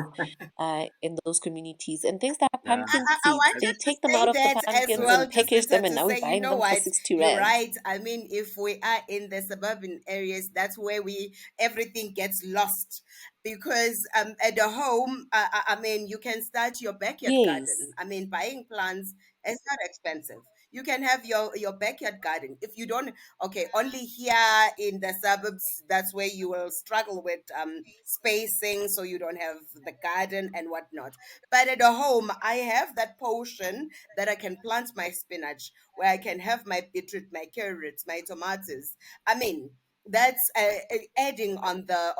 in those communities. And things like Yeah. pumpkin I seeds, they wanted to take them out say of the that as pumpkins well, and package them, Jacinta, and to now we're say, you buying know them for what, 60 you're rand. right. I mean, if we are in the suburban areas, that's where we everything gets lost. Because at the home, I mean, you can start your backyard garden. Yes, I mean, buying plants is not expensive. You can have your backyard garden. If you don't, okay, only here in the suburbs, that's where you will struggle with spacing, so you don't have the garden and whatnot. But at the home, I have that portion that I can plant my spinach, where I can have my beetroot, my carrots, my tomatoes. I mean, that's adding on the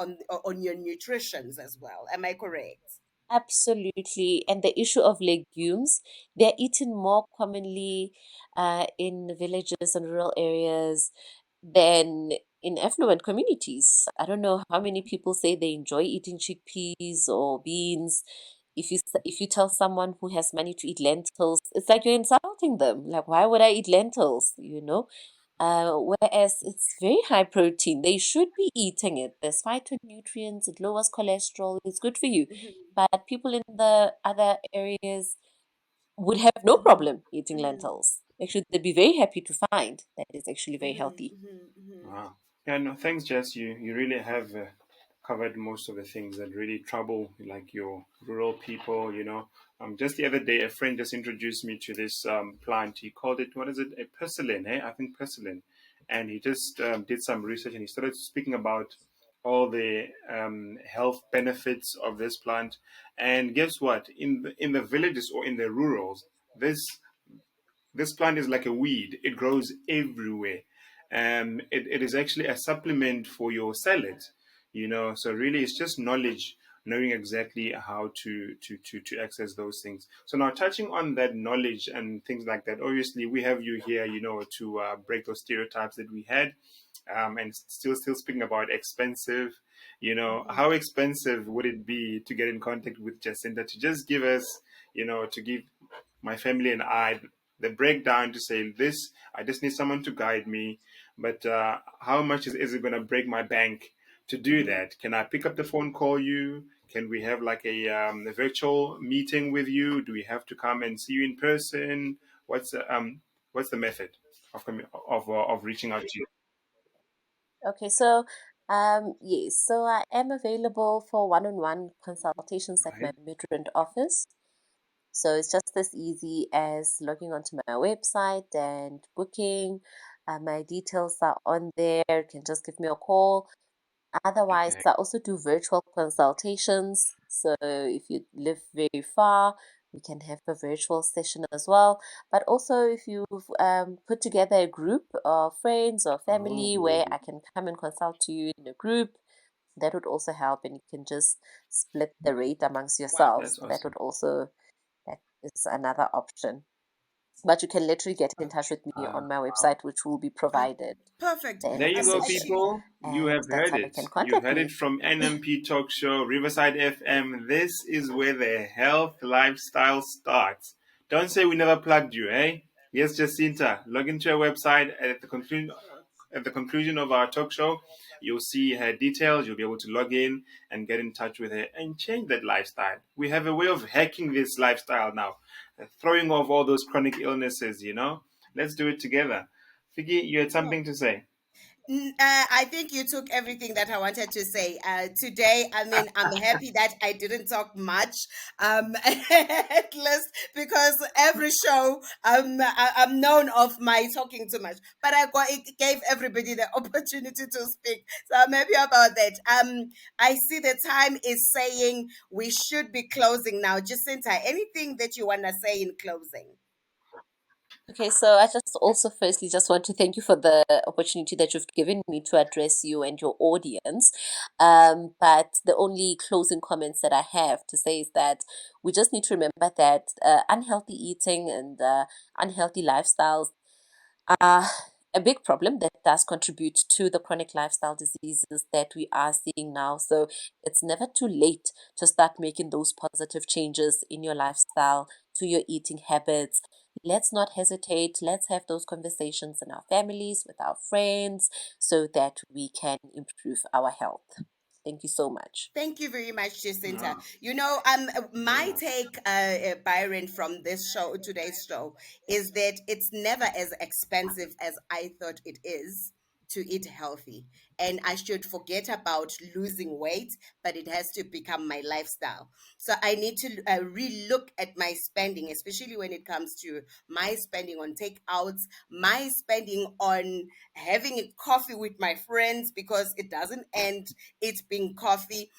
on your nutritions as well. Am I correct? absolutely. And the issue of legumes, they're eaten more commonly in villages and rural areas than in affluent communities. I don't know how many people say they enjoy eating chickpeas or beans. If you tell someone who has money to eat lentils, it's like you're insulting them. Like, why would I eat lentils? You know? Whereas it's very high protein. They should be eating it. There's phytonutrients, it lowers cholesterol, it's good for you. Hmm. But people in the other areas would have no Hmm. problem eating Hmm. lentils. Actually, they'd be very happy to find that it's actually very Hmm. healthy. Hmm. Wow. Yeah, no, thanks, Jess. You really have covered most of the things that really trouble like your rural people. Just the other day, a friend just introduced me to this plant. He called it, what is it? A persilin, eh? I think persilin. And he just did some research and he started speaking about all the health benefits of this plant. And guess what? In the villages or in the rurals, this This plant is like a weed, it grows everywhere. It is actually a supplement for your salad, so really it's just knowledge, knowing exactly how to access those things. So now, touching on that knowledge and things like that, obviously we have you here, to break those stereotypes that we had, and still speaking about expensive. Mhm. How expensive would it be to get in contact with Jacinta to just give us, to give my family and I the breakdown to say this? I just need someone to guide me, but how much is it going to break my bank to do Mhm. that? Can I pick up the phone, call you? Can we have like a virtual meeting with you? Do we have to come and see you in person? What's the method of reaching out to you? Okay, so yes, so I am available for one-on-one consultations at my Right. Midrand office. So it's just as easy as logging onto my website and booking. My details are on there. You can just give me a call. Otherwise, Okay. I also do virtual consultations. So if you live very far, we can have a virtual session as well. But also, if you've put together a group of friends or family where Oh, I can come and consult to you in a group, that would also help. And you can just split the rate amongst Wow. yourselves. that's That would awesome. also, that is another option. But you can literally get in touch Okay. with me Uh, on my wow. website, which will be provided Perfect. the There you go, invitation. people. You And have that's heard how they it. can You contact heard it me. from NMP Talk Show, Riverside FM. This is where the health lifestyle starts. Don't say we never plugged you, eh? Yes, Jacinta. Log into our website at the conclusion of our talk show. You'll see her details. You'll be able to log in and get in touch with her and change that lifestyle. We have a way of hacking this lifestyle now, throwing off all those chronic illnesses. Let's do it together. Figgy, you had Sure. something to say. I think you took everything that I wanted to say. Today, I mean, I'm happy that I didn't talk much, at least because every show I'm known of my talking too much. But it gave everybody the opportunity to speak, so I'm happy about that. I see the time is saying we should be closing now. Jacinta, anything that you wanna say in closing? Okay, so I just also firstly just want to thank you for the opportunity that you've given me to address you and your audience. But the only closing comments that I have to say is that we just need to remember that unhealthy eating and unhealthy lifestyles are a big problem that does contribute to the chronic lifestyle diseases that we are seeing now. So it's never too late to start making those positive changes in your lifestyle, to your eating habits. Let's not hesitate. Let's have those conversations in our families, with our friends, so that we can improve our health. Thank you so much. Thank you very much, Jacinta. Yeah, My yeah. take, Byron, from this show, today's show, is that it's never as expensive as I thought it is to eat healthy. And I should forget about losing weight, but it has to become my lifestyle. So I need to relook at my spending, especially when it comes to my spending on takeouts, my spending on having a coffee with my friends, because it doesn't end it being coffee.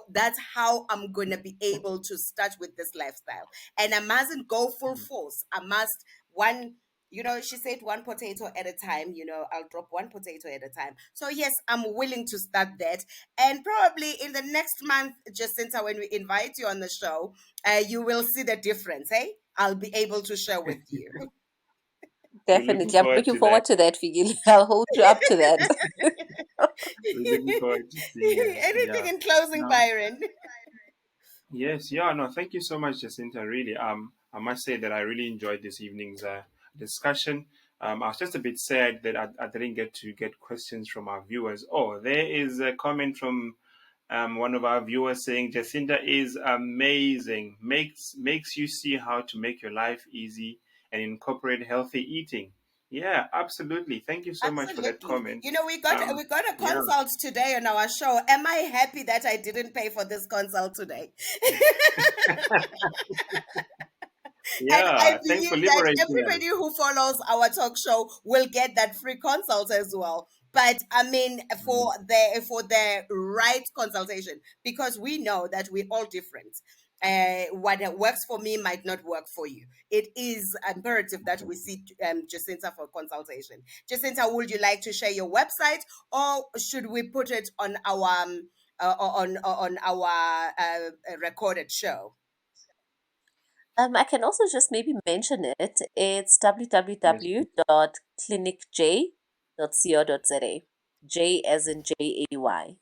That's how I'm going to be able to start with this lifestyle. And I mustn't go full force. I must one she said one potato at a time. I'll drop one potato at a time. So yes, I'm willing to start that. And probably in the next month, Jacinta, when we invite you on the show, you will see the difference. Hey, I'll be able to share with you. We're looking Definitely. I'm forward looking to that. forward to that, Figil. I'll hold you up to that. We're looking forward to seeing it. Anything Yeah. in closing, No. Byron? Yes. Yeah. No. Thank you so much, Jacinta. Really. I must say that I really enjoyed this evening's discussion. I was just a bit sad that I didn't get to get questions from our viewers. Oh, there is a comment from one of our viewers saying Jacinta is amazing. Makes you see how to make your life easy and incorporate healthy eating. Yeah, absolutely. Thank you so much for that Absolutely. comment. We got a Yeah, consult today on our show. Am I happy that I didn't pay for this consult today? And I yeah. Thanks for believe that liberating everybody us. who follows our talk show will get that free consult as well. But I mean, Mm, for the right consultation, because we know that we're all different. what works for me might not work for you. It is imperative that we see Jacinta for consultation. Jacinta, would you like to share your website, or should we put it on our on our recorded show? I can also just maybe mention it. It's Yes, please. www.clinicj.co.za. J as in JAY.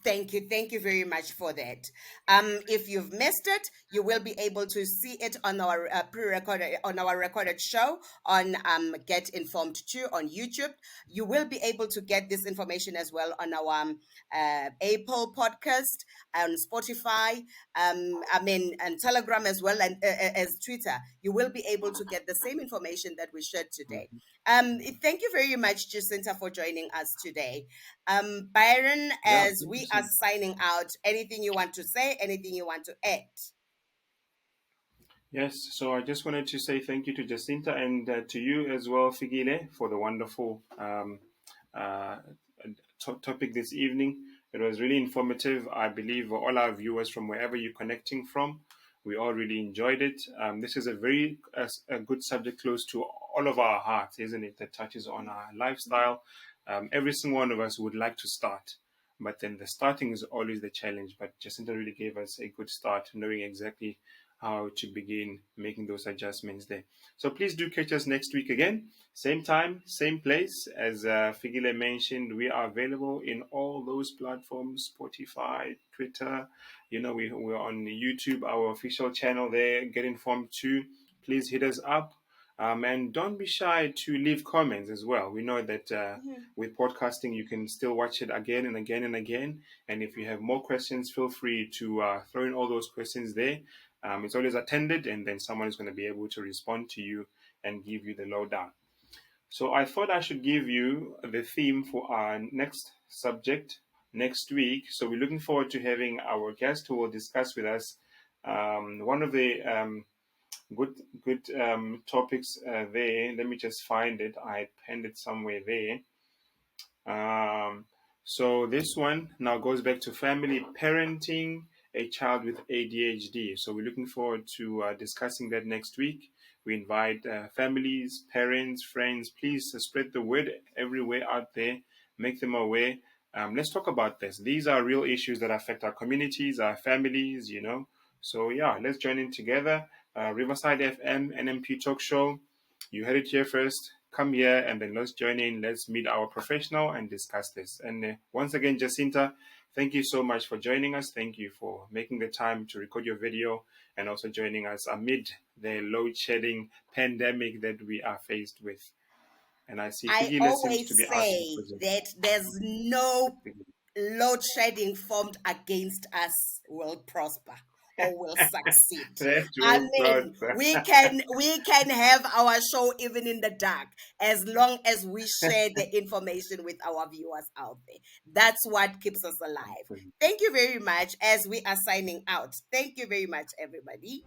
Thank you very much for that. If you've missed it, you will be able to see it on our pre-recorded on our recorded show on Get Informed 2 on YouTube. You will be able to get this information as well on our Apple podcast, on Spotify, and Telegram as well, and as Twitter. You will be able to get the same information that we shared today. Mhm. Thank you very much, Jacinta, for joining us today. Byron, Yeah, as thank you we so are much. signing out, anything you want to say, anything you want to add? Yes, so I just wanted to say thank you to Jacinta and to you as well, Figile, for the wonderful uh, topic this evening. It was really informative. I believe all our viewers from wherever you're connecting from, we all really enjoyed it. This is a very a good subject close to all of our hearts, isn't it? That touches on our lifestyle. Every single one of us would like to start, but then the starting is always the challenge. But Jacinta really gave us a good start, knowing exactly how to begin making those adjustments there. So please do catch us next week again. Same time, same place. As Figile mentioned, we are available in all those platforms: Spotify, Twitter. We're on YouTube, our official channel there. Get Informed too. Please hit us up. And don't be shy to leave comments as well. We know that Mhm. with podcasting, you can still watch it again and again and again. And if you have more questions, feel free to throw in all those questions there. It's always attended, and then someone is going to be able to respond to you and give you the lowdown. So I thought I should give you the theme for our next subject next week. So we're looking forward to having our guest who will discuss with us one of the good topics there. Let me just find it. I penned it somewhere there. Um, so this one now goes back to family parenting a child with ADHD. So we're looking forward to discussing that next week. We invite families, parents, friends. Please spread the word everywhere out there. Make them aware. Let's talk about this. These are real issues that affect our communities, our families. So yeah, let's join in together. Riverside FM, NMP Talk Show. You heard it here first. Come here and then let's join in. Let's meet our professional and discuss this. And once again, Jacinta, thank you so much for joining us. Thank you for making the time to record your video and also joining us amid the load shedding pandemic that we are faced with. And I see I Figile seems to always be out of the say project. that there's no load shedding formed against us will prosper or will succeed. That I will mean, we can have our show even in the dark as long as we share the information with our viewers out there. That's what keeps us alive. Thank you very much as we are signing out. Thank you very much, everybody.